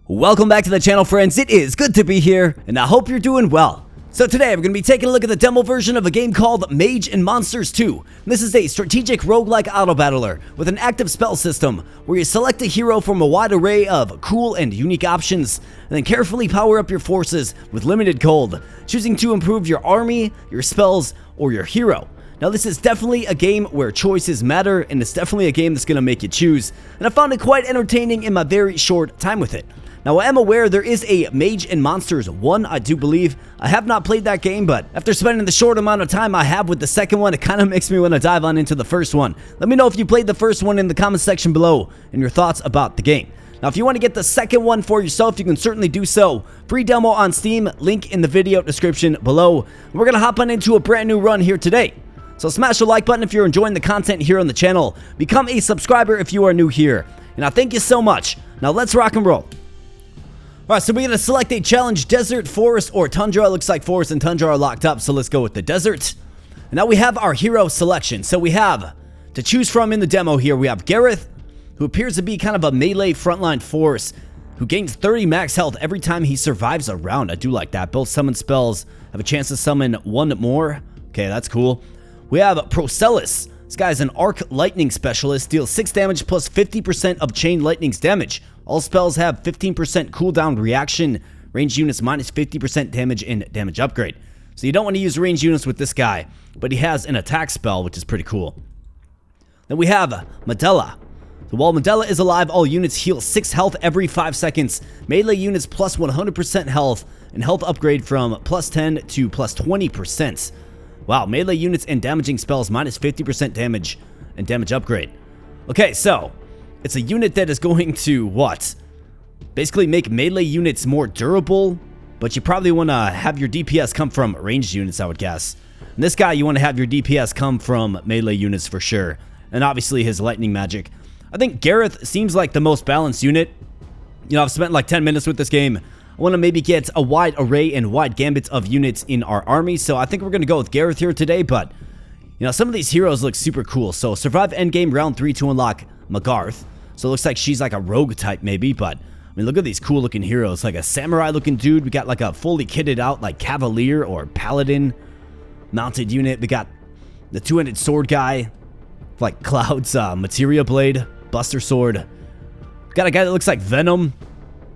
Welcome back to the channel, friends. It is good to be here, and I hope you're doing well. So today, we're going to be taking a look at the demo version of a game called Mage and Monsters II. This is a strategic roguelike autobattler with an active spell system where you select a hero from a wide array of cool and unique options, and then carefully power up your forces with limited gold, choosing to improve your army, your spells, or your hero. Now, this is definitely a game where choices matter, and it's definitely a game that's going to make you choose, and I found it quite entertaining in my very short time with it. Now, I am aware there is a Mage and Monsters 1, I do believe. I have not played that game, but after spending the short amount of time I have with the second one, it kind of makes me want to dive on into the first one. Let me know if you played the first one in the comment section below and your thoughts about the game. Now, if you want to get the second one for yourself, you can certainly do so. Free demo on Steam, link in the video description below. We're going to hop on into a brand new run here today. So smash the like button if you're enjoying the content here on the channel. Become a subscriber if you are new here. And I thank you so much. Now, let's rock and roll. Alright, so we're going to select a challenge: desert, forest, or tundra. It looks like forest and tundra are locked up, so let's go with the desert. And now we have our hero selection. So we have to choose from in the demo here. We have Gareth, who appears to be kind of a melee frontline force, who gains 30 max health every time he survives a round. I do like that. Both summon spells have a chance to summon one more. Okay, that's cool. We have Procellus. This guy's an arc lightning specialist, deals 6 damage plus 50% of chain lightning's damage. All spells have 15% cooldown reaction, ranged units minus 50% damage, and damage upgrade. So you don't want to use ranged units with this guy, but he has an attack spell, which is pretty cool. Then we have Medela. So while Medela is alive, all units heal 6 health every 5 seconds. Melee units plus 100% health, and health upgrade from plus 10 to plus 20%. Wow, melee units and damaging spells minus 50% damage and damage upgrade. Okay, so it's a unit that is going to what? Basically make melee units more durable, but you probably want to have your DPS come from ranged units, I would guess. And this guy, you want to have your DPS come from melee units for sure. And obviously his lightning magic. I think Gareth seems like the most balanced unit. You know, I've spent like 10 minutes with this game. I want to maybe get a wide array and wide gambit of units in our army, so I think we're going to go with Gareth here today, but, you know, some of these heroes look super cool. So, survive endgame round 3 to unlock Gareth. So, it looks like she's like a rogue type maybe, but, I mean, look at these cool looking heroes. Like a samurai looking dude. We got like a fully kitted out like cavalier or paladin mounted unit. We got the two-handed sword guy, like Cloud's materia blade, buster sword. Got a guy that looks like Venom.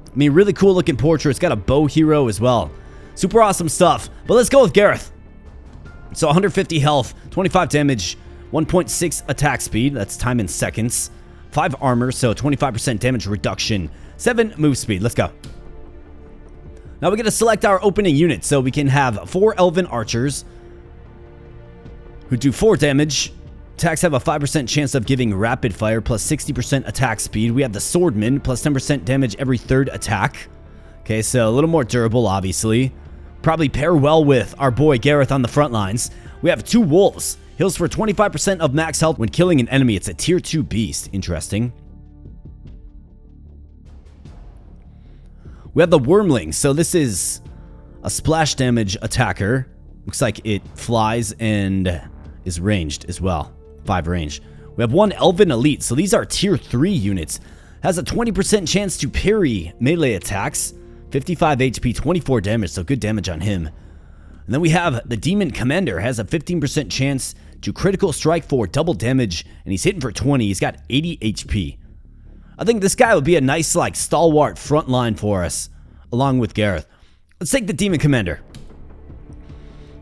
I mean, really cool looking portrait. It's got a bow hero as well. Super awesome stuff. But let's go with Gareth. So 150 health, 25 damage, 1.6 attack speed. That's time in seconds. 5 armor, so 25% damage reduction. 7 move speed. Let's go. Now we're going to select our opening unit. So we can have 4 elven archers who do 4 damage. Attacks have a 5% chance of giving rapid fire plus 60% attack speed. We have the swordman plus 10% damage every 3rd attack. Okay, so a little more durable, obviously. Probably pair well with our boy Gareth on the front lines. We have 2 wolves. Heals for 25% of max health when killing an enemy. It's a tier 2 beast. Interesting. We have the wormling. So this is a splash damage attacker. Looks like it flies and is ranged as well. 5 range. We have 1 elven elite, so these are tier 3 units. Has a 20% chance to parry melee attacks, 55 HP, 24 damage, so good damage on him. And then we have the demon commander, has a 15% chance to critical strike for double damage, and he's hitting for 20. He's got 80 HP. I think this guy would be a nice like stalwart front line for us, along with Gareth. Let's take the demon commander.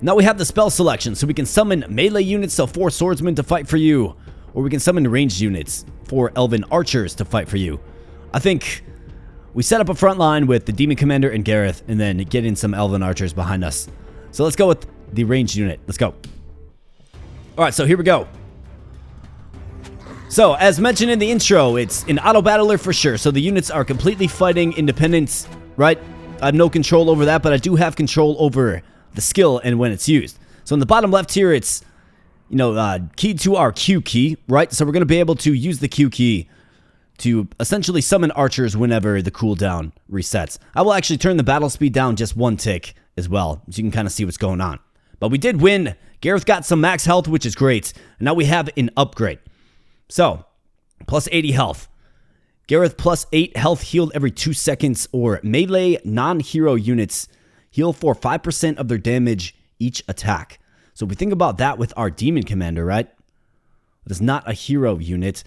Now we have the spell selection, so we can summon melee units, so 4 swordsmen to fight for you, or we can summon ranged units, 4 elven archers to fight for you. I think we set up a front line with the demon commander and Gareth, and then get in some elven archers behind us. So let's go with the ranged unit. Let's go. Alright, so here we go. So, as mentioned in the intro, it's an auto battler for sure, so the units are completely fighting independent, right? I have no control over that, but I do have control over the skill and when it's used. So in the bottom left here, it's, you know, keyed to our Q key, right? So we're going to be able to use the Q key to essentially summon archers whenever the cooldown resets. I will actually turn the battle speed down just 1 tick as well, so you can kind of see what's going on. But we did win. Gareth got some max health, which is great. And now we have an upgrade. So, plus 80 health. Gareth plus 8 health healed every 2 seconds, or melee non-hero units heal for 5% of their damage each attack. So if we think about that with our demon commander, right? It is not a hero unit.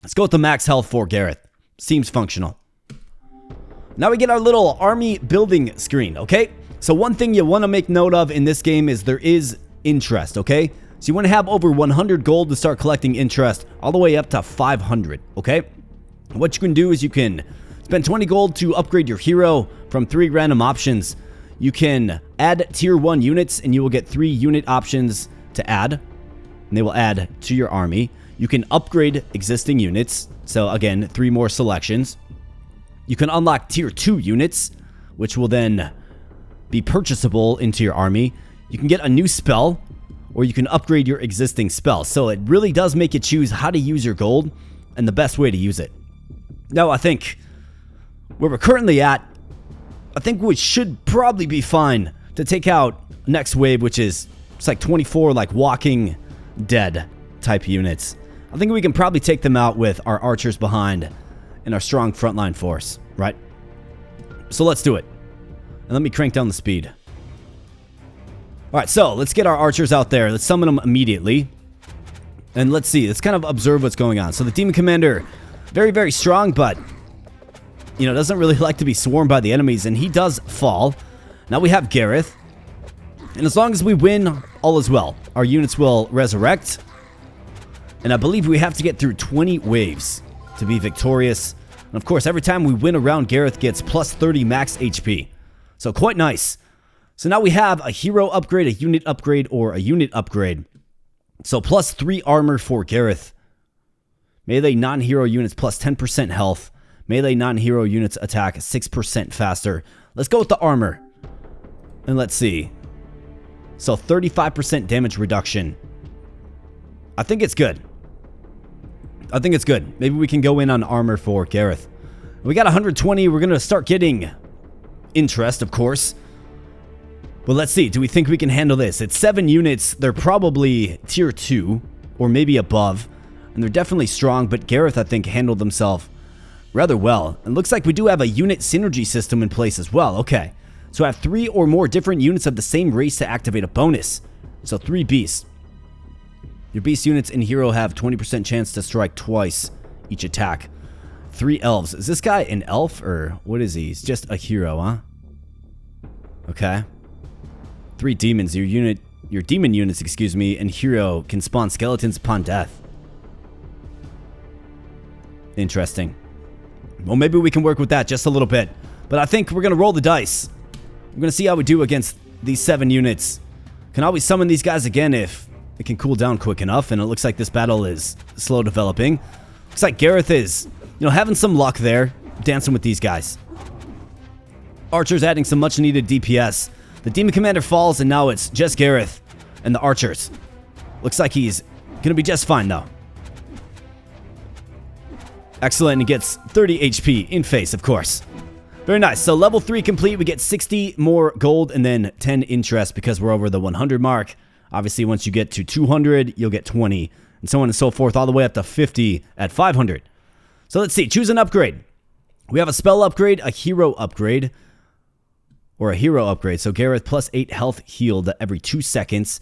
Let's go with the max health for Gareth. Seems functional. Now we get our little army building screen, okay? So one thing you want to make note of in this game is there is interest, okay? So you want to have over 100 gold to start collecting interest, all the way up to 500, okay? What you can do is you can spend 20 gold to upgrade your hero from 3 random options. You can add tier 1 units and you will get 3 unit options to add, and they will add to your army. You can upgrade existing units, so again, 3 more selections. You can unlock tier 2 units, which will then be purchasable into your army. You can get a new spell, or you can upgrade your existing spell. So it really does make you choose how to use your gold and the best way to use it. Now, I think where we're currently at, I think we should probably be fine to take out next wave, which is it's like 24 like Walking Dead type units. I think we can probably take them out with our archers behind and our strong frontline force, right? So let's do it. And let me crank down the speed. Alright, so let's get our archers out there. Let's summon them immediately. And let's see. Let's kind of observe what's going on. So the demon commander, very, very strong, but, you know, doesn't really like to be swarmed by the enemies. And he does fall. Now we have Gareth. And as long as we win, all is well. Our units will resurrect. And I believe we have to get through 20 waves to be victorious. And of course, every time we win a round, Gareth gets plus 30 max HP. So quite nice. So now we have a hero upgrade, a unit upgrade, or a unit upgrade. So plus 3 armor for Gareth. Melee non-hero units plus 10% health. Melee non-hero units attack 6% faster. Let's go with the armor. And let's see. So 35% damage reduction. I think it's good. I think it's good. Maybe we can go in on armor for Gareth. We got 120. We're going to start getting interest, of course. But let's see. Do we think we can handle this? It's 7 units. They're probably tier 2 or maybe above. And they're definitely strong. But Gareth, I think, handled himself rather well. It looks like we do have a unit synergy system in place as well. Okay. So I have 3 or more different units of the same race to activate a bonus. So 3 beasts. Your beast units in hero have 20% chance to strike twice each attack. 3 elves. Is this guy an elf or what is he? He's just a hero, huh? Okay. 3 demons. Your demon units, excuse me, and hero can spawn skeletons upon death. Interesting. Well, maybe we can work with that just a little bit. But I think we're going to roll the dice. We're going to see how we do against these 7 units. Can always summon these guys again if it can cool down quick enough. And it looks like this battle is slow developing. Looks like Gareth is, you know, having some luck there. Dancing with these guys. Archers adding some much needed DPS. The demon commander falls and now it's just Gareth and the archers. Looks like he's going to be just fine though. Excellent. He gets 30 HP in face, of course. Very nice. So level 3 complete. We get 60 more gold and then 10 interest because we're over the 100 mark. Obviously, once you get to 200, you'll get 20 and so on and so forth, all the way up to 50 at 500. So let's see. Choose an upgrade. We have a spell upgrade, a hero upgrade, or a hero upgrade. So Gareth plus 8 health healed every 2 seconds,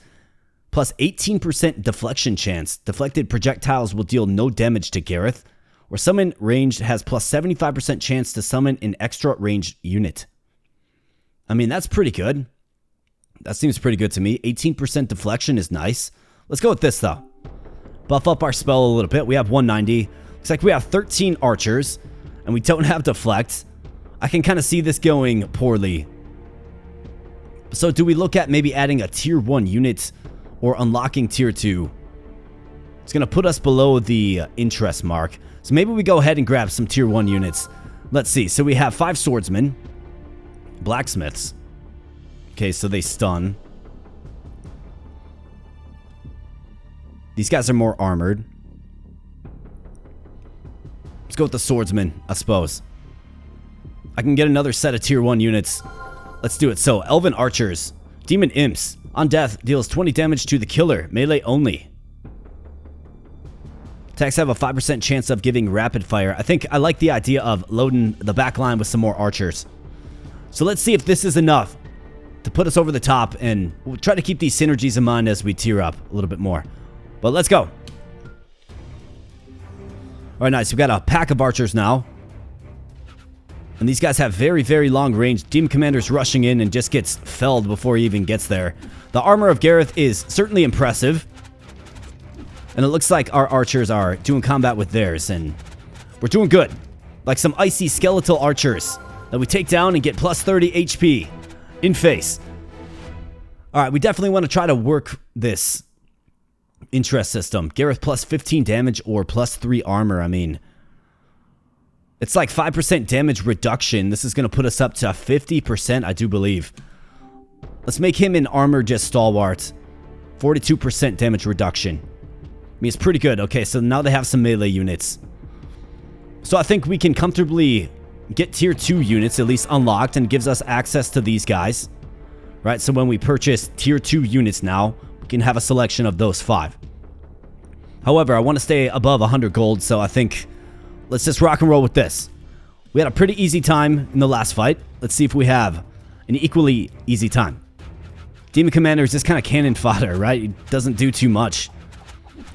plus 18% deflection chance. Deflected projectiles will deal no damage to Gareth. Or summon ranged has plus 75% chance to summon an extra ranged unit. I mean, that's pretty good. That seems pretty good to me. 18% deflection is nice. Let's go with this, though. Buff up our spell a little bit. We have 190. Looks like we have 13 archers, and we don't have deflect. I can kind of see this going poorly. So do we look at maybe adding a tier 1 unit or unlocking tier 2? It's going to put us below the interest mark. So maybe we go ahead and grab some tier 1 units. Let's see. So we have 5 swordsmen. Blacksmiths. Okay, so they stun. These guys are more armored. Let's go with the swordsman, I suppose. I can get another set of tier 1 units. Let's do it. So, elven archers. Demon imps. On death, deals 20 damage to the killer. Melee only. Attacks have a 5% chance of giving rapid fire. I think I like the idea of loading the back line with some more archers. So let's see if this is enough to put us over the top, and we'll try to keep these synergies in mind as we tier up a little bit more. But let's go. Alright, nice. We've got a pack of archers now. And these guys have very, very long range. Demon Commander's rushing in and just gets felled before he even gets there. The armor of Gareth is certainly impressive. And it looks like our archers are doing combat with theirs, and we're doing good. Like some icy skeletal archers that we take down and get plus 30 HP in face. Alright, we definitely want to try to work this interest system. Gareth plus 15 damage or plus 3 armor. I mean, it's like 5% damage reduction. This is going to put us up to 50%, I do believe. Let's make him an armor just stalwart. 42% damage reduction. I mean, it's pretty good. Okay, so now they have some melee units. So I think we can comfortably get tier 2 units at least unlocked, and gives us access to these guys. Right, so when we purchase tier 2 units now, we can have a selection of those 5. However, I want to stay above 100 gold, so I think let's just rock and roll with this. We had a pretty easy time in the last fight. Let's see if we have an equally easy time. Demon Commander is just kind of cannon fodder, right? He doesn't do too much,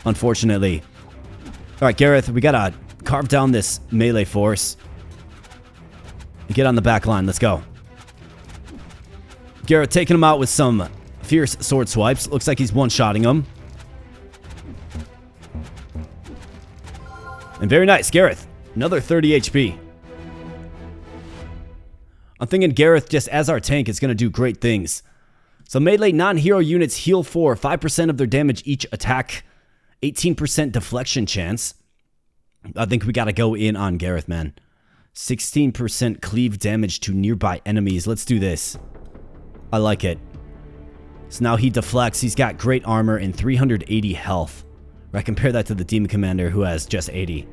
unfortunately. Alright, Gareth, we gotta carve down this melee force. Get on the back line. Let's go. Gareth taking him out with some fierce sword swipes. Looks like he's one-shotting him. And very nice, Gareth. Another 30 HP. I'm thinking Gareth, just as our tank, is going to do great things. So melee non-hero units heal for 5% of their damage each attack. 18% deflection chance. I think we got to go in on Gareth, man. 16% cleave damage to nearby enemies. Let's do this. I like it. So now he deflects. He's got great armor and 380 health. Right, compare that to the Demon Commander, who has just 80.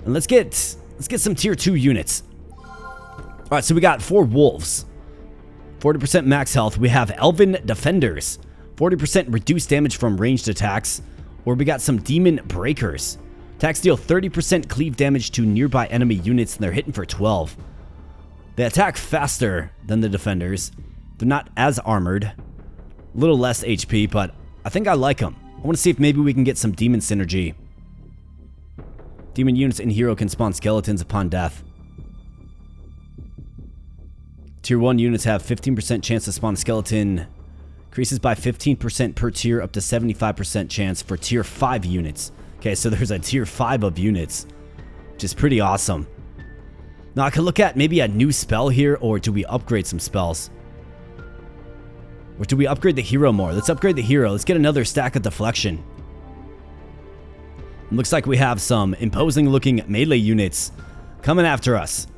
And let's get some tier 2 units. Alright, so we got 4 wolves. 40% max health. We have Elven Defenders. 40% reduced damage from ranged attacks. Or we got some Demon Breakers. Attacks deal 30% cleave damage to nearby enemy units, and they're hitting for 12. They attack faster than the Defenders. They're not as armored. A little less HP, but I think I like them. I want to see if maybe we can get some demon synergy. Demon units in hero can spawn skeletons upon death. Tier 1 units have 15% chance to spawn a skeleton. Increases by 15% per tier, up to 75% chance for tier 5 units. Okay, so there's a tier 5 of units, which is pretty awesome. Now I could look at maybe a new spell here, or do we upgrade some spells? Or do we upgrade the hero more? Let's upgrade the hero. Let's get another stack of deflection. It looks like we have some imposing looking melee units coming after us.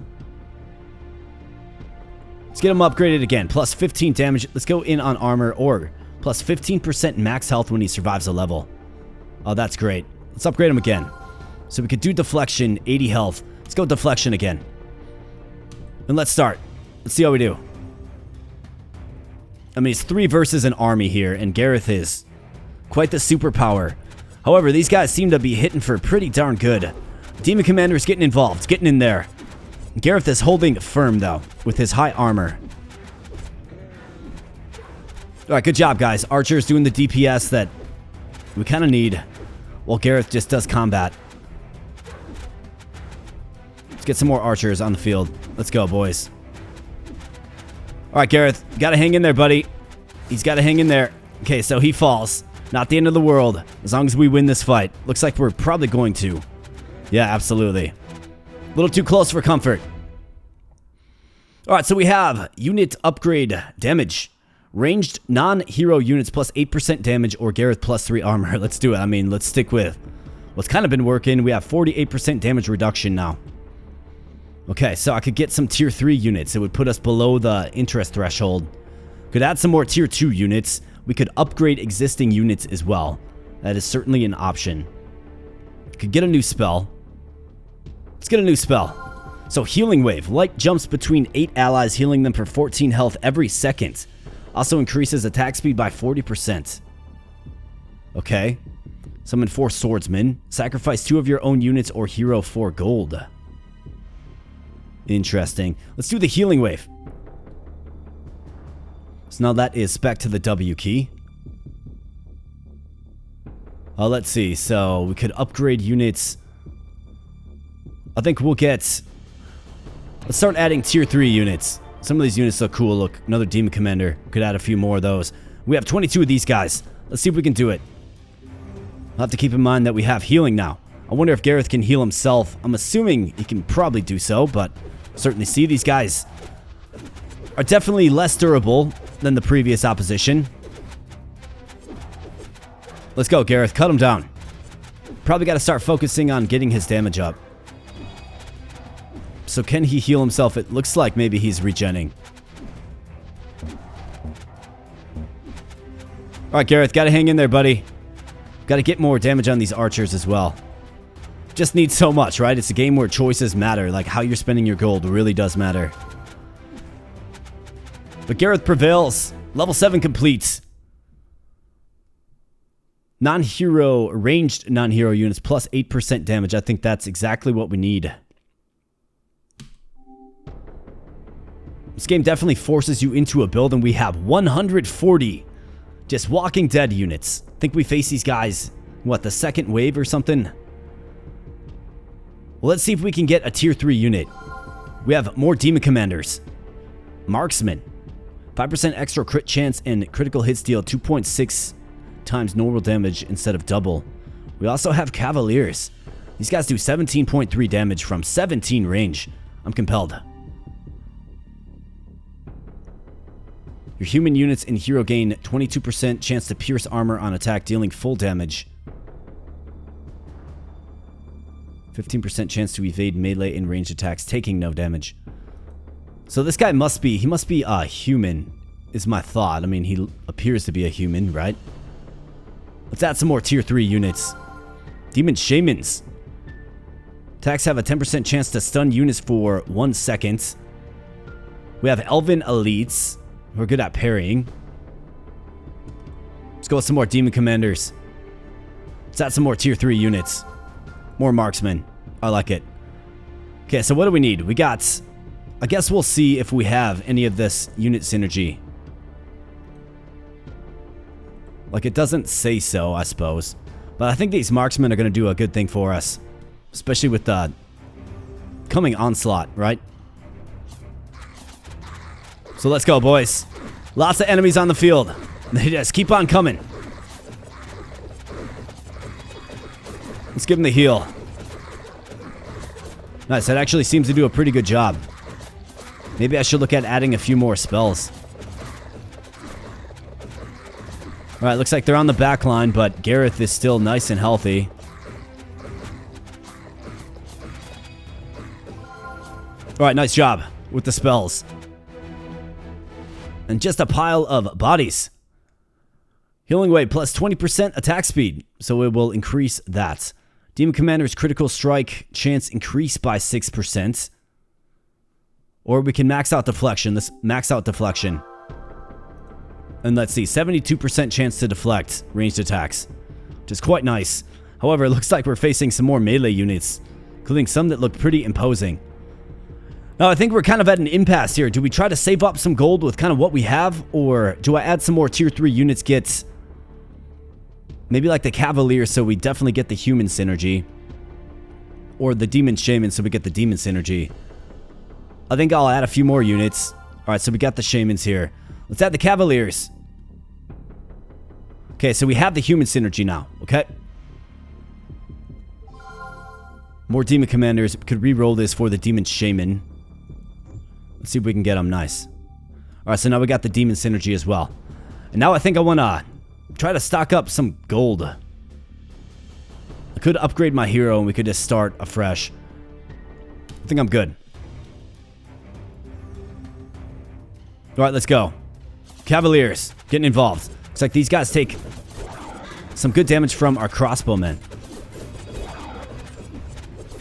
Let's get them upgraded again. Plus 15 damage. Let's go in on armor, or plus 15% max health when he survives a level. Oh, that's great. Let's upgrade him again. So we could do deflection, 80 health. Let's go deflection again. And let's start. Let's see how we do. I mean, it's 3 versus an army here, and Gareth is quite the superpower. However, these guys seem to be hitting for pretty darn good. Demon Commander's getting involved, getting in there. Gareth is holding firm, though, with his high armor. Alright, good job, guys. Archer's doing the DPS that we kind of need, while Gareth just does combat. Let's get some more archers on the field. Let's go, boys. Alright, Gareth. You gotta hang in there, buddy. He's gotta hang in there. Okay, so he falls. Not the end of the world, as long as we win this fight. Looks like we're probably going to. Yeah, absolutely. A little too close for comfort. Alright, so we have unit upgrade damage. Ranged non-hero units plus 8% damage, or Gareth plus 3 armor. Let's do it. I mean, let's stick with what's kind of been working. We have 48% damage reduction now. Okay, so I could get some tier 3 units. It would put us below the interest threshold. Could add some more tier 2 units. We could upgrade existing units as well. That is certainly an option. Could get a new spell. Let's get a new spell. So Healing Wave. Light jumps between 8 allies, healing them for 14 health every second. Also increases attack speed by 40%. Okay. Summon 4 swordsmen. Sacrifice 2 of your own units or hero for gold. Interesting. Let's do the healing wave. So now that is back to the W key. Let's see. So we could upgrade units. I think we'll get... Let's start adding tier 3 units. Some of these units look cool. Look, another demon commander. We could add a few more of those. We have 22 of these guys. Let's see if we can do it. I'll have to keep in mind that we have healing now. I wonder if Gareth can heal himself. I'm assuming he can probably do so, but certainly see these guys are definitely less durable than the previous opposition. Let's go, Gareth. Cut him down. Probably got to start focusing on getting his damage up. So can he heal himself? It looks like maybe he's regenning. Alright, Gareth. Got to hang in there, buddy. Got to get more damage on these archers as well. Just need so much, right? It's a game where choices matter. Like how you're spending your gold really does matter. But Gareth prevails. Level 7 complete. Non-hero, ranged non-hero units plus 8% damage. I think that's exactly what we need. This game definitely forces you into a build, and we have 140 just Walking Dead units. I think we face these guys, what, the second wave or something? Well, let's see if we can get a tier 3 unit. We have more demon commanders. Marksman. 5% extra crit chance and critical hits deal 2.6 times normal damage instead of double. We also have Cavaliers. These guys do 17.3 damage from 17 range. I'm compelled. Your human units and hero gain 22% chance to pierce armor on attack, dealing full damage. 15% chance to evade melee and ranged attacks, taking no damage. So this guy must be a human, is my thought. I mean, he appears to be a human, right? Let's add some more tier 3 units. Demon Shamans. Attacks have a 10% chance to stun units for 1 second. We have Elven Elites, who are good at parrying. Let's go with some more Demon Commanders. Let's add some more tier 3 units. More Marksmen. I like it. Okay, so what do we need? We got... I guess we'll see if we have any of this unit synergy. Like, it doesn't say so, I suppose. But I think these marksmen are going to do a good thing for us. Especially with the coming onslaught, right? So let's go, boys. Lots of enemies on the field. They just keep on coming. Let's give them the heal. Nice, that actually seems to do a pretty good job. Maybe I should look at adding a few more spells. Alright, looks like they're on the back line, but Gareth is still nice and healthy. Alright, nice job with the spells. And just a pile of bodies. Healing wave plus 20% attack speed, so it will increase that. Demon Commander's critical strike chance increase by 6%. Or we can max out deflection. Let's max out deflection. And let's see, 72% chance to deflect ranged attacks, which is quite nice. However, it looks like we're facing some more melee units, including some that look pretty imposing. Now, I think we're kind of at an impasse here. Do we try to save up some gold with kind of what we have, or do I add some more tier 3 units, get maybe like the Cavalier so we definitely get the human synergy, or the Demon Shaman so we get the demon synergy? I think I'll add a few more units. Alright, so we got the Shamans here. Let's add the Cavaliers. Okay, so we have the human synergy now, okay? More Demon Commanders. Could re-roll this for the Demon Shaman. Let's see if we can get them. Nice. Alright, so now we got the Demon synergy as well. And now I think I want to try to stock up some gold. I could upgrade my hero and we could just start afresh. I think I'm good. Alright, let's go. Cavaliers, getting involved. Looks like these guys take some good damage from our crossbowmen.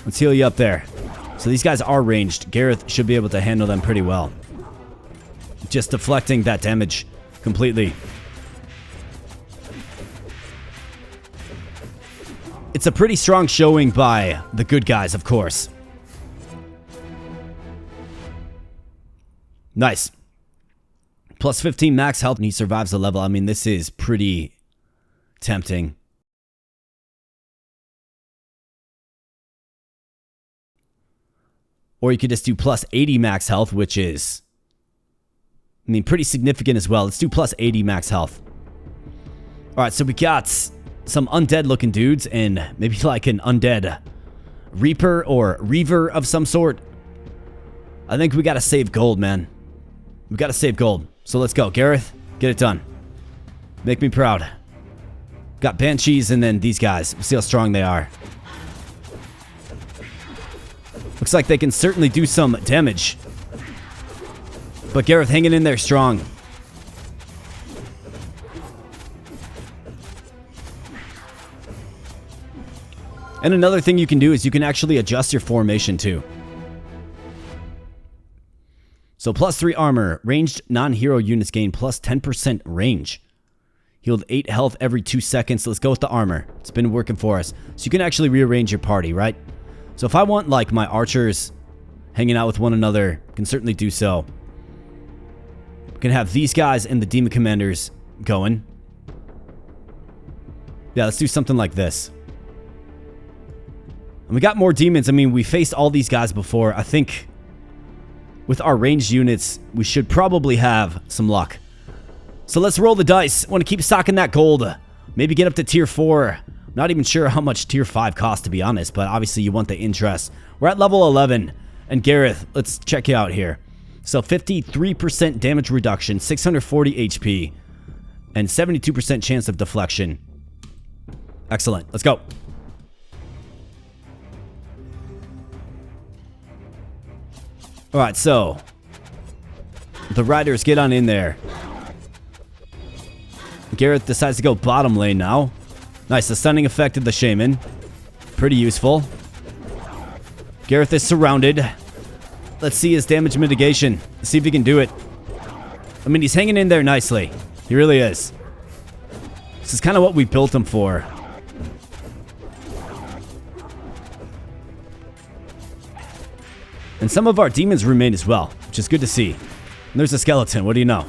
Let's heal you up there. So these guys are ranged. Gareth should be able to handle them pretty well. Just deflecting that damage completely. it's a pretty strong showing by the good guys, of course. Nice. Plus 15 max health and he survives the level. I mean, this is pretty tempting. Or you could just do plus 80 max health, which is, I mean, pretty significant as well. Let's do plus 80 max health. Alright, so we got some undead looking dudes and maybe like an undead reaper or reaver of some sort. I think we gotta save gold, man. We gotta save gold. So let's go. Gareth, get it done. Make me proud. Got banshees and then these guys. We'll see how strong they are. Looks like they can certainly do some damage. But Gareth hanging in there strong. And another thing you can do is you can actually adjust your formation too. So plus 3 armor. Ranged non-hero units gain plus 10% range. Healed 8 health every 2 seconds. Let's go with the armor. It's been working for us. So you can actually rearrange your party, right? So if I want like my archers hanging out with one another, I can certainly do so. We can have these guys and the demon commanders going. Yeah, let's do something like this. And we got more demons. I mean, we faced all these guys before. I think with our ranged units, we should probably have some luck. So let's roll the dice. Want to keep stocking that gold. Maybe get up to tier 4. I'm not even sure how much tier 5 costs, to be honest, but obviously you want the interest. We're at level 11. And Gareth, let's check you out here. So 53% damage reduction, 640 HP, and 72% chance of deflection. Excellent. Let's go. Alright, so the riders get on in there. Gareth decides to go bottom lane now. Nice, the stunning effect of the shaman. Pretty useful. Gareth is surrounded. Let's see his damage mitigation. Let's see if he can do it. I mean, he's hanging in there nicely. He really is. This is kind of what we built him for. And some of our demons remain as well, which is good to see. And there's a skeleton, what do you know?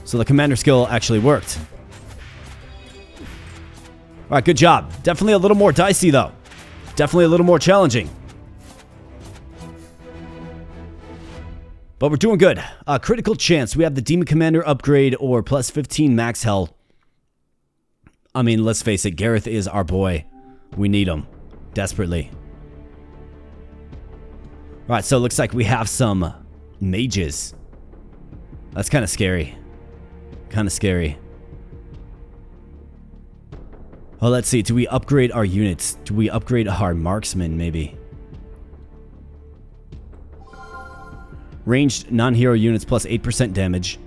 So the commander skill actually worked. Alright, good job. Definitely a little more dicey though. Definitely a little more challenging. But we're doing good. Critical chance. We have the demon commander upgrade or plus 15 max health. I mean, let's face it, Gareth is our boy. We need him. Desperately. Alright, so it looks like we have some mages. That's kind of scary. Kind of scary. Oh, let's see. Do we upgrade our units? Do we upgrade our marksmen, maybe? Ranged non-hero units plus 8% damage.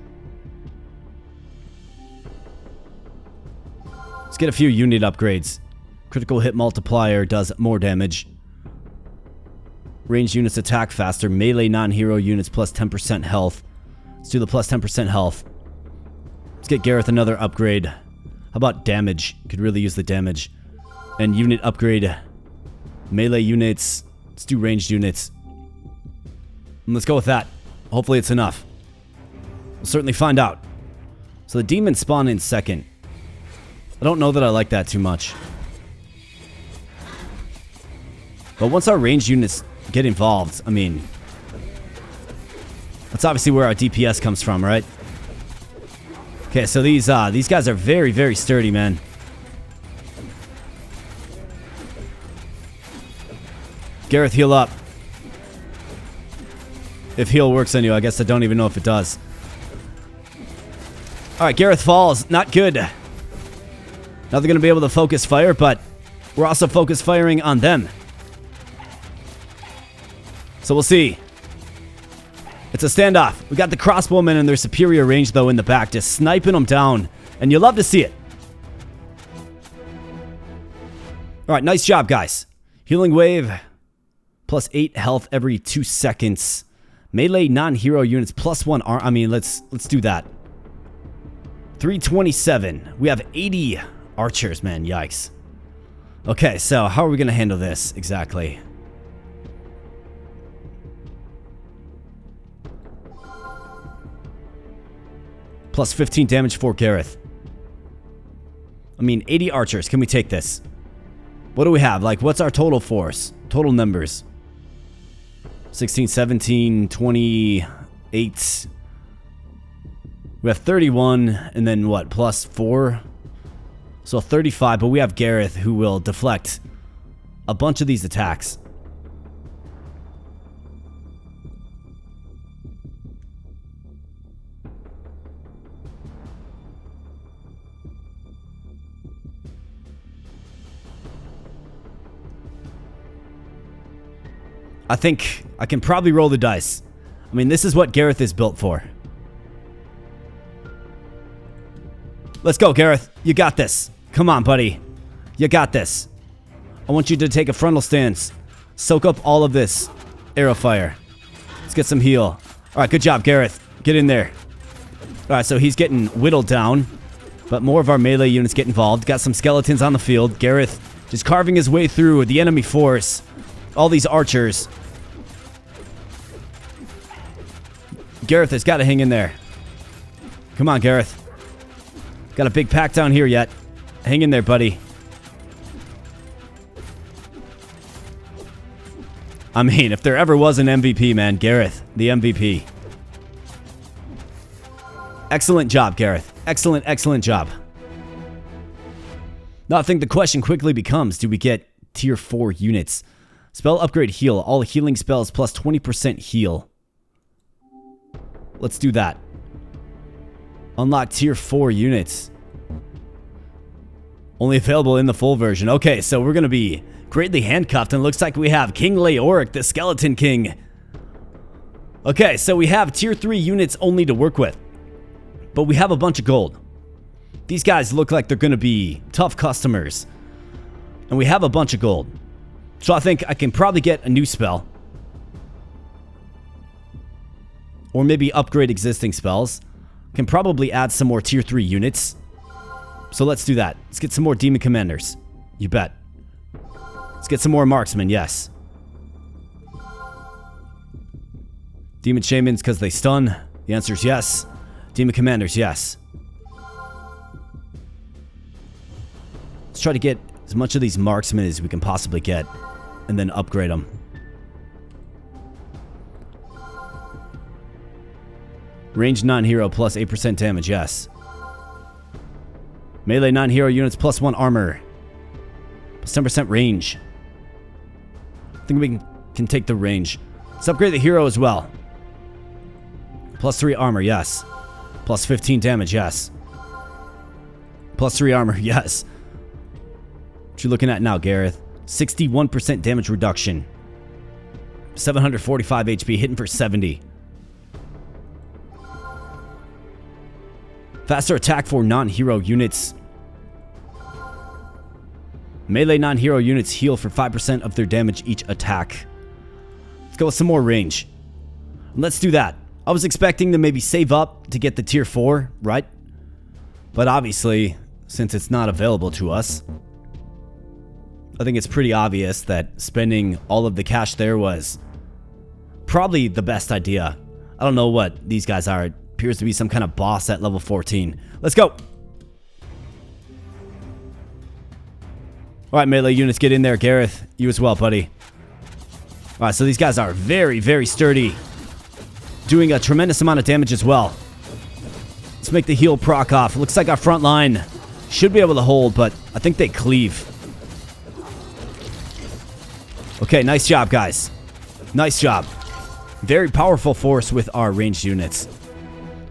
Let's get a few unit upgrades. Critical hit multiplier does more damage. Ranged units attack faster. Melee non-hero units plus 10% health. Let's do the plus 10% health. Let's get Gareth another upgrade. How about damage? Could really use the damage. And unit upgrade. Melee units. Let's do ranged units. And let's go with that. Hopefully it's enough. We'll certainly find out. So the demons spawn in second. I don't know that I like that too much. But once our ranged units get involved, I mean, that's obviously where our DPS comes from, right? Okay, so these guys are very, very sturdy, man. Gareth, heal up. If heal works on you, I guess I don't even know if it does. Alright, Gareth falls. Not good. Now they're going to be able to focus fire, but we're also focus firing on them. So we'll see. It's a standoff. We got the crossbowmen in their superior range, though, in the back, just sniping them down. And you love to see it. Alright, nice job, guys. Healing wave. Plus 8 health every 2 seconds. Melee non-hero units plus 1 arm. I mean, let's do that. 327. We have 80 archers, man. Yikes. Okay, so how are we going to handle this exactly? Plus 15 damage for Gareth. I mean, 80 archers. Can we take this? What do we have? Like, what's our total force? Total numbers. 16, 17, 28. We have 31, and then what? Plus 4? So 35, but we have Gareth who will deflect a bunch of these attacks. I think I can probably roll the dice. I mean, this is what Gareth is built for. Let's go, Gareth. You got this. Come on, buddy. You got this. I want you to take a frontal stance. Soak up all of this arrow fire. Let's get some heal. All right, good job, Gareth. Get in there. All right, so he's getting whittled down, but more of our melee units get involved. Got some skeletons on the field. Gareth just carving his way through the enemy force. All these archers. Gareth has got to hang in there. Come on, Gareth. Got a big pack down here yet. Hang in there, buddy. I mean, if there ever was an MVP, man, Gareth, the MVP. Excellent job, Gareth. Excellent, excellent job. Now, I think the question quickly becomes, do we get tier 4 units? Spell upgrade heal. All healing spells plus 20% heal. Let's do that. Unlock tier 4 units. Only available in the full version. Okay, so we're going to be greatly handcuffed, and it looks like we have King Leoric, the Skeleton King. Okay, so we have tier 3 units only to work with. But we have a bunch of gold. These guys look like they're going to be tough customers. And we have a bunch of gold. So I think I can probably get a new spell. Or maybe upgrade existing spells. Can probably add some more tier 3 units. So let's do that. Let's get some more demon commanders. You bet. Let's get some more marksmen, yes. Demon shamans because they stun. The answer is yes. Demon commanders, yes. Let's try to get as much of these marksmen as we can possibly get. And then upgrade them. Range non-hero plus 8% damage, yes. Melee non-hero units plus 1 armor. Plus 10% range. I think we can take the range. Let's upgrade the hero as well. Plus 3 armor, yes. Plus 15 damage, yes. Plus 3 armor, yes. What you looking at now, Gareth? 61% damage reduction. 745 HP, hitting for 70. Faster attack for non-hero units. Melee non-hero units heal for 5% of their damage each attack. Let's go with some more range. Let's do that. I was expecting to maybe save up to get the tier 4, right? But obviously, since it's not available to us, I think it's pretty obvious that spending all of the cash there was probably the best idea. I don't know what these guys are. It appears to be some kind of boss at level 14. Let's go. Alright, melee units, get in there. Gareth, you as well, buddy. Alright, so these guys are very, very sturdy. Doing a tremendous amount of damage as well. Let's make the heal proc off. Looks like our front line should be able to hold, but I think they cleave. Okay, nice job, guys. Nice job. Very powerful force with our ranged units.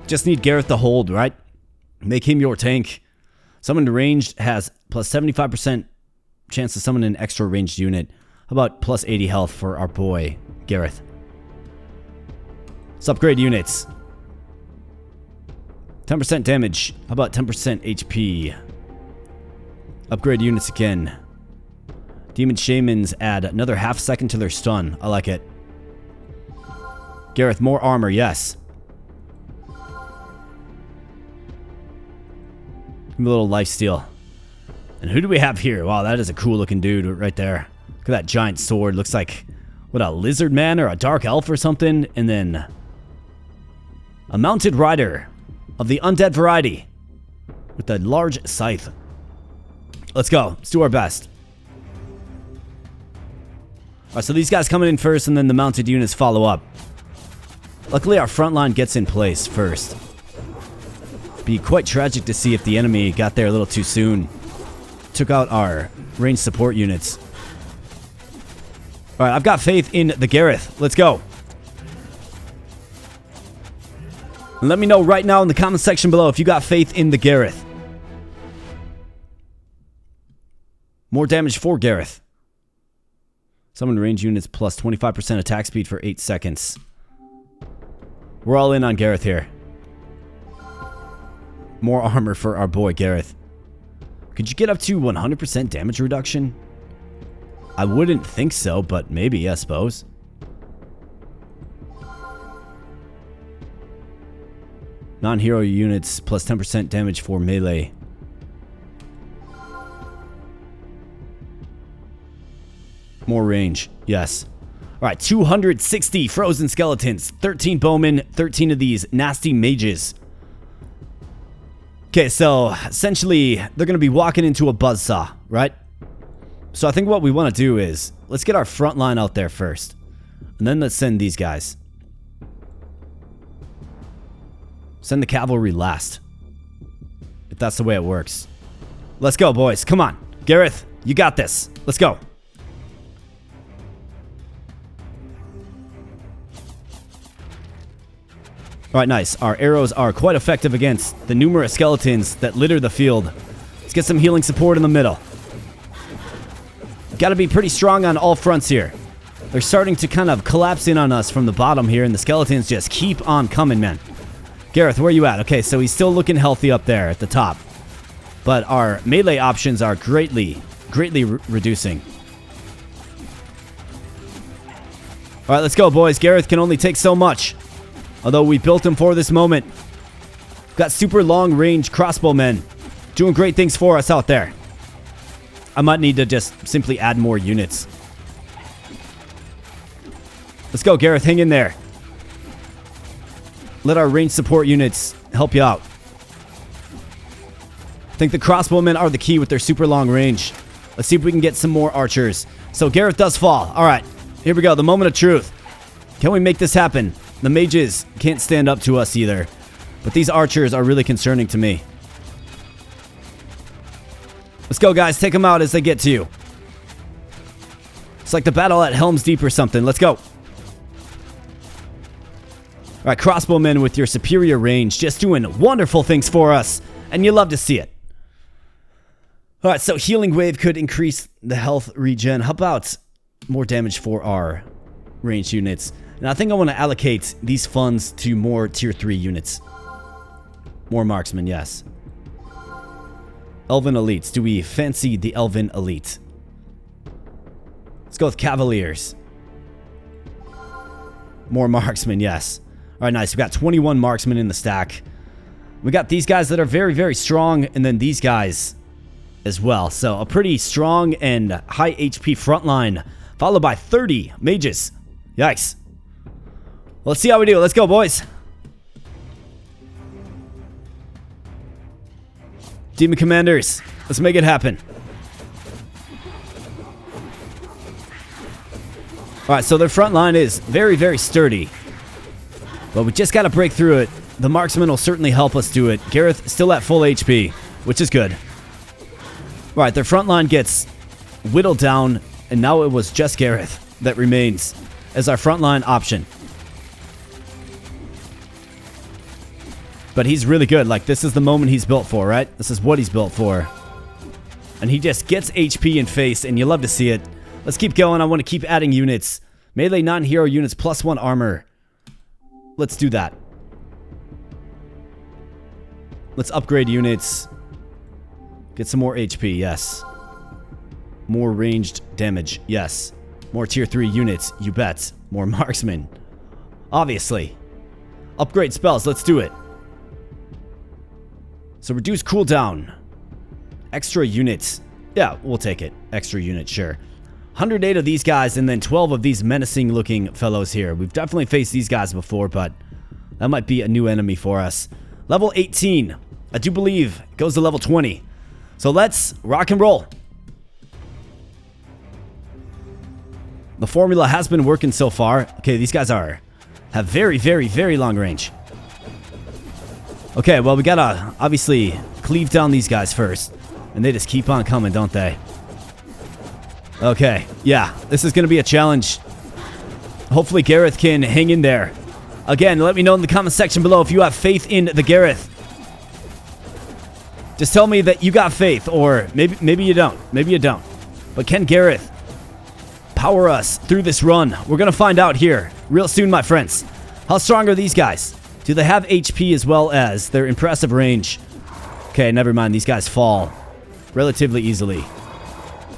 Just need Gareth to hold, right? Make him your tank. Someone ranged has plus 75% chance to summon an extra ranged unit. How about plus 80 health for our boy, Gareth? Let's upgrade units. 10% damage. How about 10% HP? Upgrade units again. Demon Shamans add another half second to their stun. I like it. Gareth, more armor, yes. Give me a little lifesteal. And who do we have here? Wow, that is a cool looking dude right there. Look at that giant sword. Looks like, what, a lizard man or a dark elf or something? And then a mounted rider of the undead variety with a large scythe. Let's go. Let's do our best. Alright, so these guys coming in first and then the mounted units follow up. Luckily our front line gets in place first. Be quite tragic to see if the enemy got there a little too soon. Took out our ranged support units. Alright, I've got faith in the Gareth. Let's go. And let me know right now in the comment section below if you got faith in the Gareth. More damage for Gareth. Summon range units plus 25% attack speed for 8 seconds. We're all in on Gareth here. More armor for our boy Gareth. Could you get up to 100% damage reduction? I wouldn't think so, but maybe, I suppose. Non-hero units plus 10% damage for melee. More range, yes. Alright, 260 frozen skeletons, 13 bowmen, 13 of these nasty mages. Okay, so essentially they're going to be walking into a buzzsaw, right? So I think what we want to do is, let's get our front line out there first. And then let's send these guys. Send the cavalry last. If that's the way it works. Let's go, boys. Come on. Gareth, you got this. Let's go. Alright, nice. Our arrows are quite effective against the numerous skeletons that litter the field. Let's get some healing support in the middle. Gotta be pretty strong on all fronts here. They're starting to kind of collapse in on us from the bottom here, and the skeletons just keep on coming, man. Gareth, where are you at? Okay, so he's still looking healthy up there at the top. But our melee options are greatly reducing. Alright, let's go, boys. Gareth can only take so much. Although we built him for this moment. Got super long range crossbowmen. Doing great things for us out there. I might need to just simply add more units. Let's go, Gareth. Hang in there. Let our range support units help you out. I think the crossbowmen are the key with their super long range. Let's see if we can get some more archers. So Gareth does fall. Alright, here we go. The moment of truth. Can we make this happen? The mages can't stand up to us either. But these archers are really concerning to me. Let's go, guys. Take them out as they get to you. It's like the battle at Helm's Deep or something. Let's go. Alright, crossbowmen with your superior range. Just doing wonderful things for us. And you love to see it. Alright, so healing wave could increase the health regen. How about more damage for our ranged units? And I think I want to allocate these funds to more tier 3 units. More marksmen, yes. Elven elites. Do we fancy the elven elite? Let's go with cavaliers. More marksmen, yes. Alright, nice. We've got 21 marksmen in the stack. We got these guys that are very, very strong, and then these guys as well. So a pretty strong and high HP front line, followed by 30 mages. Yikes. Let's see how we do. Let's go, boys. Demon commanders, let's make it happen. Alright, so their front line is very, very sturdy. But we just got to break through it. The marksman will certainly help us do it. Gareth still at full HP, which is good. Alright, their front line gets whittled down, and now it was just Gareth that remains as our front line option. But he's really good. Like, this is the moment he's built for, right? This is what he's built for. And he just gets HP in face, and you love to see it. Let's keep going. I want to keep adding units. Melee non-hero units plus 1 armor. Let's do that. Let's upgrade units. Get some more HP, yes. More ranged damage, yes. More tier 3 units, you bet. More marksmen. Obviously. Upgrade spells, let's do it. So reduce cooldown. Extra units. Yeah, we'll take it. Extra unit, sure. 108 of these guys and then 12 of these menacing looking fellows here. We've definitely faced these guys before, but that might be a new enemy for us. Level 18. I do believe it goes to level 20. So let's rock and roll. The formula has been working so far. Okay, these guys have very, very, very long range. Okay, well, we gotta obviously cleave down these guys first. And they just keep on coming, don't they? Okay, yeah, this is gonna be a challenge. Hopefully Gareth can hang in there. Again, let me know in the comment section below if you have faith in the Gareth. Just tell me that you got faith, or maybe you don't. Maybe you don't. But can Gareth power us through this run? We're gonna find out here real soon, my friends. How strong are these guys? Do they have HP as well as their impressive range? Okay, never mind. These guys fall relatively easily.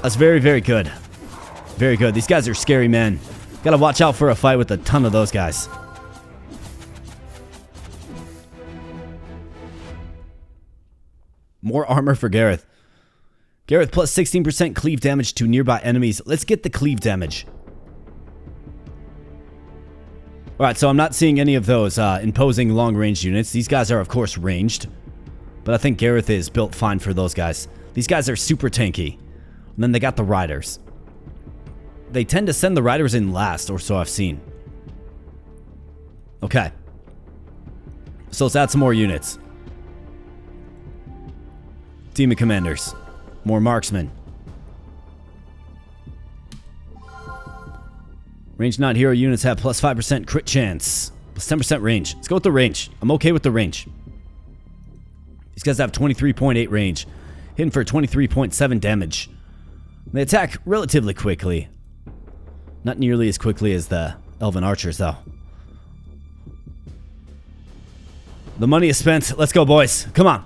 That's very, very good. Very good. These guys are scary, man. Gotta watch out for a fight with a ton of those guys. More armor for Gareth. Gareth plus 16% cleave damage to nearby enemies. Let's get the cleave damage. Alright, so I'm not seeing any of those imposing long-range units. These guys are, of course, ranged. But I think Gareth is built fine for those guys. These guys are super tanky. And then they got the riders. They tend to send the riders in last, or so I've seen. Okay. So let's add some more units. Demon commanders. More marksmen. Range not hero units have plus 5% crit chance. Plus 10% range. Let's go with the range. I'm okay with the range. These guys have 23.8 range. Hitting for 23.7 damage. They attack relatively quickly. Not nearly as quickly as the elven archers, though. The money is spent. Let's go, boys. Come on.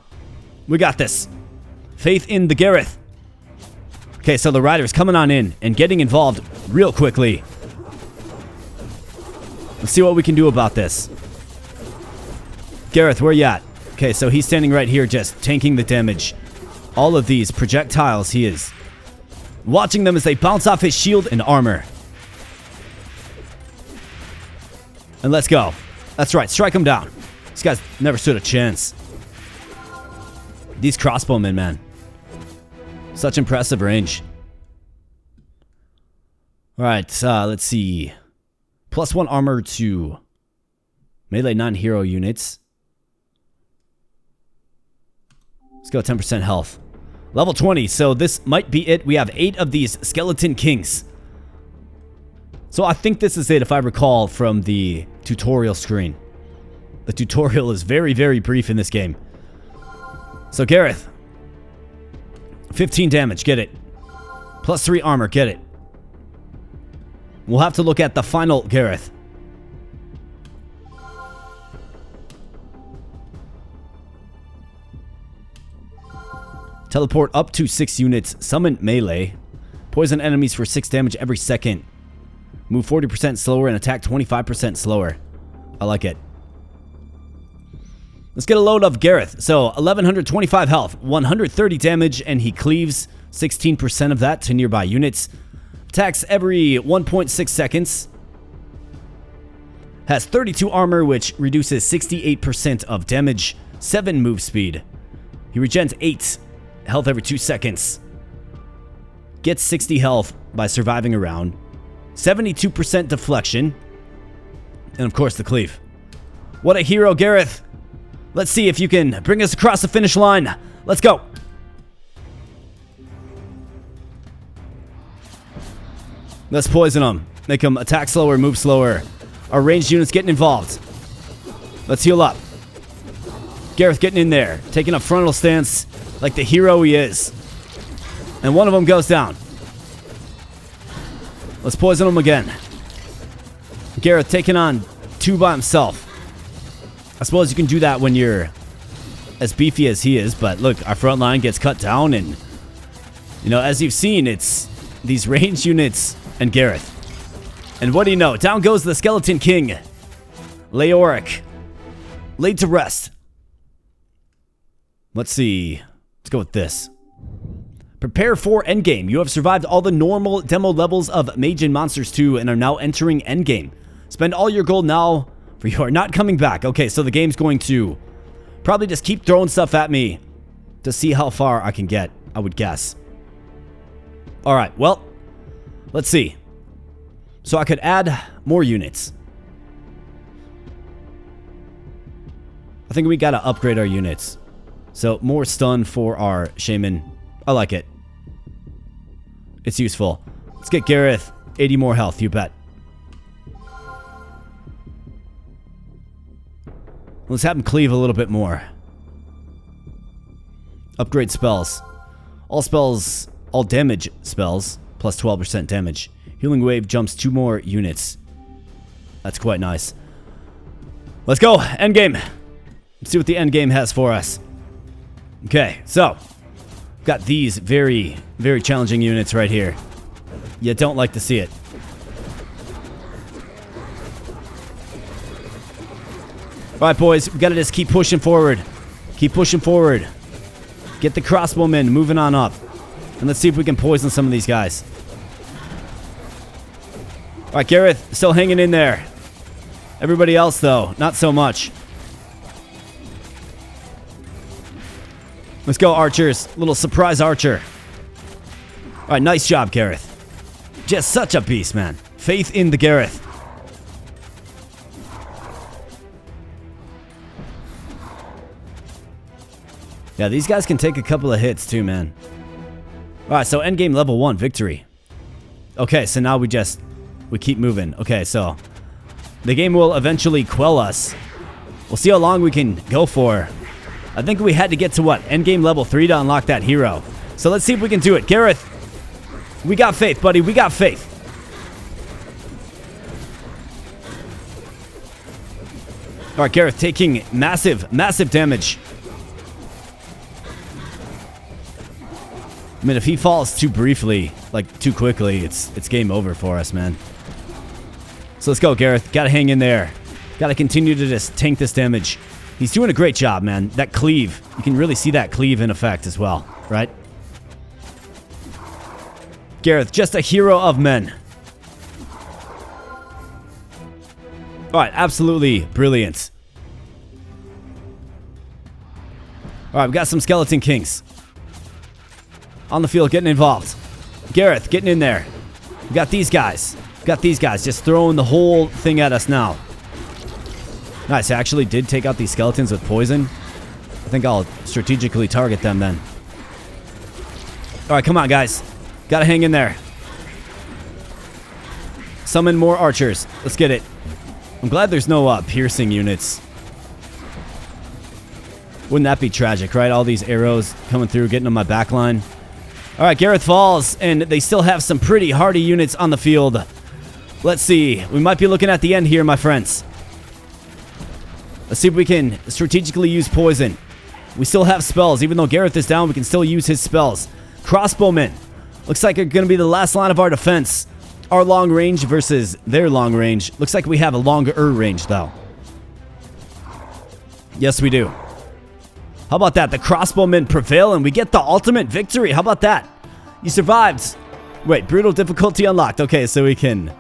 We got this. Faith in the Gareth. Okay, so the riders coming on in and getting involved real quickly. Let's see what we can do about this. Gareth, where you at? Okay, so he's standing right here just tanking the damage. All of these projectiles, he is watching them as they bounce off his shield and armor. And let's go. That's right, strike him down. These guys never stood a chance. These crossbowmen, man. Such impressive range. Alright, let's see. Plus 1 armor to melee non-hero units. Let's go 10% health. Level 20, so this might be it. We have 8 of these skeleton kings. So I think this is it if I recall from the tutorial screen. The tutorial is very, very brief in this game. So Gareth. 15 damage, get it. Plus 3 armor, get it. We'll have to look at the final Gareth. Teleport up to 6 units. Summon melee. Poison enemies for 6 damage every second. Move 40% slower and attack 25% slower. I like it. Let's get a load of Gareth. So 1125 health, 130 damage, and he cleaves 16% of that to nearby units. Attacks every 1.6 seconds. Has 32 armor, which reduces 68% of damage. 7 move speed. He regens 8 health every 2 seconds. Gets 60 health by surviving a round. 72% deflection. And of course the cleave. What a hero, Gareth. Let's see if you can bring us across the finish line. Let's go. Let's poison them. Make them attack slower, move slower. Our ranged units getting involved. Let's heal up. Gareth getting in there. Taking a frontal stance like the hero he is. And one of them goes down. Let's poison him again. Gareth taking on 2 by himself. I suppose you can do that when you're as beefy as he is, but look, our front line gets cut down, and you know, as you've seen, it's these ranged units and Gareth. And what do you know? Down goes the Skeleton King. Leoric. Laid to rest. Let's see. Let's go with this. Prepare for endgame. You have survived all the normal demo levels of Mage and Monsters 2 and are now entering endgame. Spend all your gold now, for you are not coming back. Okay, so the game's going to probably just keep throwing stuff at me to see how far I can get, I would guess. Alright, well, let's see. So I could add more units. I think we gotta upgrade our units. So, more stun for our shaman. I like it. It's useful. Let's get Gareth 80 more health, you bet. Let's have him cleave a little bit more. Upgrade spells. All spells, all damage spells, plus 12% damage. Healing wave jumps 2 more units. That's quite nice. Let's go, endgame. Let's see what the endgame has for us. Okay, so got these very, very challenging units right here. You don't like to see it. Alright, boys, we gotta just keep pushing forward. Keep pushing forward. Get the crossbowmen moving on up. And let's see if we can poison some of these guys. Alright, Gareth, still hanging in there. Everybody else, though, not so much. Let's go, archers. Little surprise archer. Alright, nice job, Gareth. Just such a beast, man. Faith in the Gareth. Yeah, these guys can take a couple of hits, too, man. Alright, so endgame level 1, victory. Okay, so now we keep moving. Okay, so the game will eventually quell us. We'll see how long we can go for. I think we had to get to what? Endgame level 3 to unlock that hero. So let's see if we can do it. Gareth, we got faith, buddy. We got faith. Alright, Gareth taking massive, massive damage. I mean, if he falls too briefly, like too quickly, it's game over for us, man. So let's go, Gareth. Gotta hang in there. Gotta continue to just tank this damage. He's doing a great job, man. That cleave, you can really see that cleave in effect as well, right? Gareth, just a hero of men. Alright, absolutely brilliant. Alright, we got some skeleton kings. On the field, getting involved. Gareth, getting in there. We got these guys. We got these guys just throwing the whole thing at us now. Nice, I actually did take out these skeletons with poison. I think I'll strategically target them then. Alright, come on, guys. Gotta hang in there. Summon more archers. Let's get it. I'm glad there's no piercing units. Wouldn't that be tragic, right? All these arrows coming through, getting on my back line. Alright, Gareth falls, and they still have some pretty hardy units on the field. Let's see. We might be looking at the end here, my friends. Let's see if we can strategically use poison. We still have spells. Even though Gareth is down, we can still use his spells. Crossbowmen. Looks like they're going to be the last line of our defense. Our long range versus their long range. Looks like we have a longer range, though. Yes, we do. How about that? The crossbowmen prevail, and we get the ultimate victory. How about that? You survived. Wait, brutal difficulty unlocked. Okay, so we got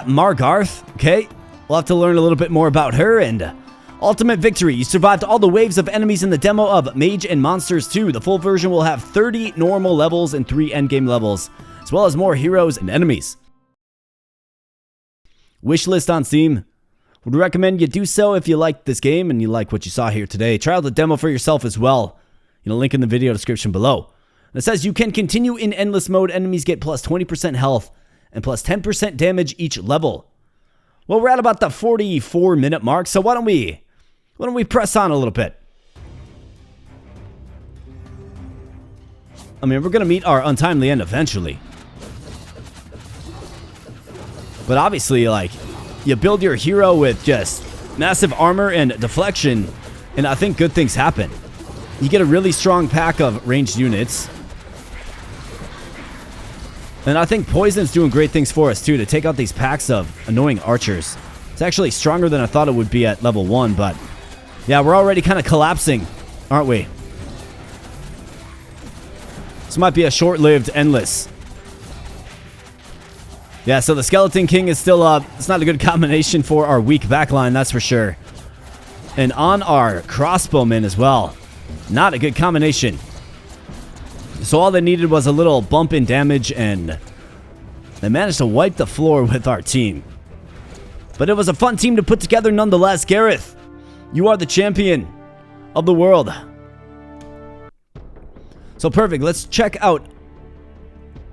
Margarth. Okay. We'll have to learn a little bit more about her, and ultimate victory. You survived all the waves of enemies in the demo of Mage and Monsters 2. The full version will have 30 normal levels and 3 endgame levels, as well as more heroes and enemies. Wishlist on Steam. Would recommend you do so if you like this game and you like what you saw here today. Try out the demo for yourself as well. Link in the video description below. And it says you can continue in endless mode. Enemies get plus 20% health and plus 10% damage each level. Well, we're at about the 44-minute mark, so why don't we press on a little bit? I mean, we're going to meet our untimely end eventually. But obviously, like, you build your hero with just massive armor and deflection, and I think good things happen. You get a really strong pack of ranged units. And I think Poison's doing great things for us, too, to take out these packs of annoying archers. It's actually stronger than I thought it would be at level 1, but yeah, we're already kind of collapsing, aren't we? This might be a short-lived endless. Yeah, so the Skeleton King is still up. It's not a good combination for our weak backline, that's for sure. And on our crossbowmen as well. Not a good combination. So all they needed was a little bump in damage, and they managed to wipe the floor with our team. But it was a fun team to put together nonetheless. Gareth, you are the champion of the world. So perfect. Let's check out.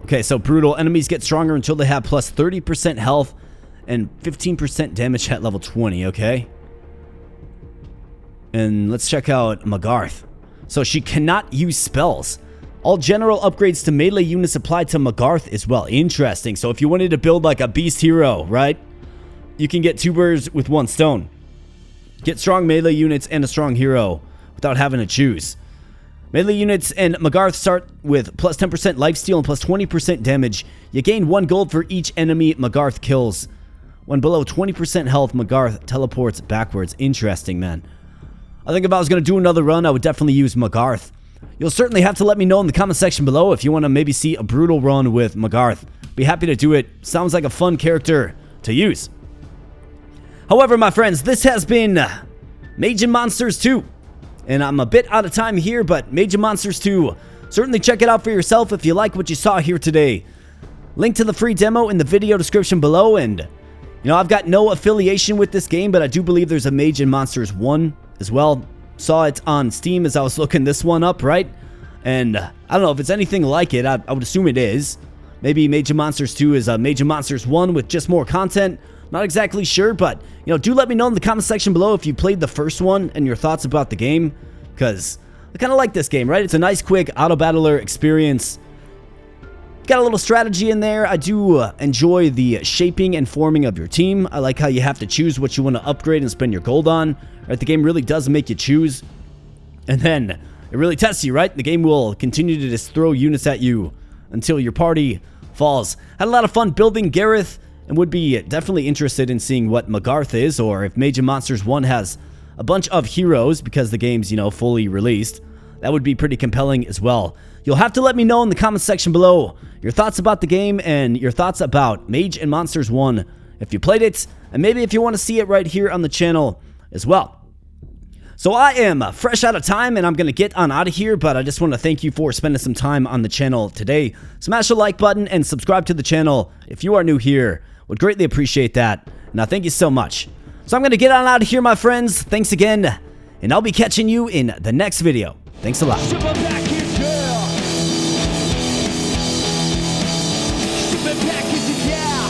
Okay, so brutal. Enemies get stronger until they have plus 30% health and 15% damage at level 20, okay? And let's check out Magarth. So she cannot use spells. All general upgrades to melee units apply to Magarth as well. Interesting. So if you wanted to build like a beast hero, right? You can get 2 birds with 1 stone. Get strong melee units and a strong hero without having to choose. Melee units and Magarth start with plus 10% lifesteal and plus 20% damage. You gain 1 gold for each enemy Magarth kills. When below 20% health, Magarth teleports backwards. Interesting, man. I think if I was going to do another run, I would definitely use Magarth. You'll certainly have to let me know in the comment section below if you want to maybe see a brutal run with Magarth. Be happy to do it. Sounds like a fun character to use. However, my friends, this has been Mage and Monsters 2. And I'm a bit out of time here, but Mage and Monsters 2, certainly check it out for yourself if you like what you saw here today. Link to the free demo in the video description below, and, you know, I've got no affiliation with this game, but I do believe there's a Mage and Monsters 1 as well. Saw it on Steam as I was looking this one up, right? And I don't know if it's anything like it. I would assume it is. Maybe Mage and Monsters 2 is a Mage and Monsters 1 with just more content. Not exactly sure, but, you know, do let me know in the comment section below if you played the first one and your thoughts about the game, because I kind of like this game, right? It's a nice, quick auto-battler experience. Got a little strategy in there. I do enjoy the shaping and forming of your team. I like how you have to choose what you want to upgrade and spend your gold on. Right? The game really does make you choose, and then it really tests you, right? The game will continue to just throw units at you until your party falls. Had a lot of fun building Gareth, and would be definitely interested in seeing what Magarth is, or if Mage and Monsters 1 has a bunch of heroes because the game's, you know, fully released. That would be pretty compelling as well. You'll have to let me know in the comment section below your thoughts about the game and your thoughts about Mage and Monsters 1 if you played it, and maybe if you want to see it right here on the channel as well. So I am fresh out of time, and I'm going to get on out of here, but I just want to thank you for spending some time on the channel today. Smash the like button and subscribe to the channel if you are new here. Would greatly appreciate that. Now, thank you so much. So I'm going to get on out of here, my friends. Thanks again, and I'll be catching you in the next video. Thanks a lot. Strip her back, girl. Strip her back, yeah.